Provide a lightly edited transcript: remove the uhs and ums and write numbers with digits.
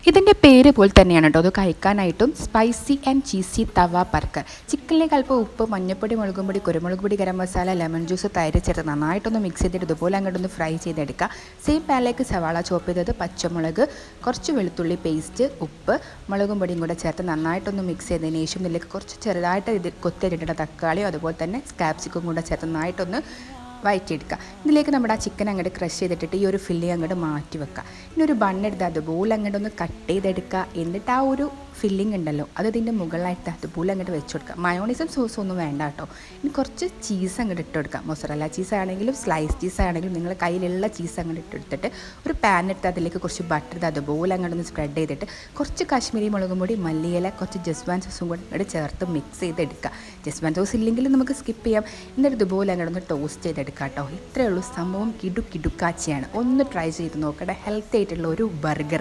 ഇതിൻ്റെ പേര് പോലെ തന്നെയാണ് കേട്ടോ. അത് കഴിക്കാനായിട്ടും spicy and cheesy tawa burger. ചിക്കനിലേക്ക് അല്പം ഉപ്പ്, മഞ്ഞൾപ്പൊടി, മുളകും പൊടി, കുരുമുളക് പൊടി, ഗരം മസാല, ലെമൺ ജ്യൂസ്, തൈര് ചേർത്ത് നന്നായിട്ടൊന്ന് മിക്സ് ചെയ്തിട്ട് ഇതുപോലെ അങ്ങോട്ടൊന്ന് ഫ്രൈ ചെയ്തെടുക്കുക. സെയിം പാനിലേക്ക് സവാള ചോപ്പ് ചെയ്തത്, പച്ചമുളക്, കുറച്ച് വെളുത്തുള്ളി പേസ്റ്റ്, ഉപ്പ്, മുളകും പൊടിയും കൂടെ ചേർത്ത് നന്നായിട്ടൊന്ന് മിക്സ് ചെയ്തതിന് ശേഷം ഇതിലേക്ക് കുറച്ച് ചെറുതായിട്ട് ഇത് കൊത്തിയിട്ടിട്ട് തക്കാളിയും അതുപോലെ തന്നെ ക്യാപ്സിക്കം കൂടെ ചേർത്ത് നന്നായിട്ടൊന്ന് വഴറ്റിയെടുക്കുക. ഇതിലേക്ക് നമ്മുടെ ആ ചിക്കൻ അങ്ങോട്ട് ക്രഷ് ചെയ്തിട്ട് ഈ ഒരു ഫില്ലിങ് അങ്ങോട്ട് മാറ്റി വെക്കുക. ഇനി ഒരു ബണ്ണെടുത്ത് അതുപോലെ അങ്ങോട്ട് ഒന്ന് കട്ട് ചെയ്തെടുക്കുക. എന്നിട്ട് ആ ഒരു ഫില്ലിംഗ് ഉണ്ടല്ലോ അത് ഇതിൻ്റെ മുകളിലായിട്ട് അതുപോലെ അങ്ങോട്ട് വെച്ച് കൊടുക്കുക. മയോണൈസും സോസും ഒന്നും വേണ്ട കേട്ടോ. ഇനി കുറച്ച് ചീസ് അങ്ങോട്ട് ഇട്ട് കൊടുക്കുക. മൊസറല്ല ചീസ് ആണെങ്കിലും സ്ലൈസ് ചീസ് ആണെങ്കിലും നിങ്ങളുടെ കയ്യിലുള്ള ചീസ് അങ്ങോട്ട് ഇട്ടെടുത്തിട്ട് ഒരു പാൻ എടുത്ത് അതിലേക്ക് കുറച്ച് ബട്ടർ ഇട്ട് അതുപോലെ അങ്ങോട്ടൊന്ന് സ്പ്രെഡ് ചെയ്തിട്ട് കുറച്ച് കാശ്മീരി മുളകും പൊടി, മല്ലിയില, കുറച്ച് ജസ്വാൻ സോസും കൂടെ അങ്ങോട്ട് ചേർത്ത് മിക്സ് ചെയ്തെടുക്കുക. ജസ്വാൻ സോസ് ഇല്ലെങ്കിൽ നമുക്ക് സ്കിപ്പ് ചെയ്യാം. എന്നിട്ട് ഇതുപോലെ അങ്ങോട്ടൊന്ന് ടോസ്റ്റ് ചെയ്തെടുക്കുക കേട്ടോ. ഇത്രയേ ഉള്ളൂ. സംഭവം കിടുക്കാച്ചിയാണ്. ഒന്ന് ട്രൈ ചെയ്ത് നോക്കട്ടെ. ഹെൽത്തി ആയിട്ടുള്ള ഒരു ബർഗർ.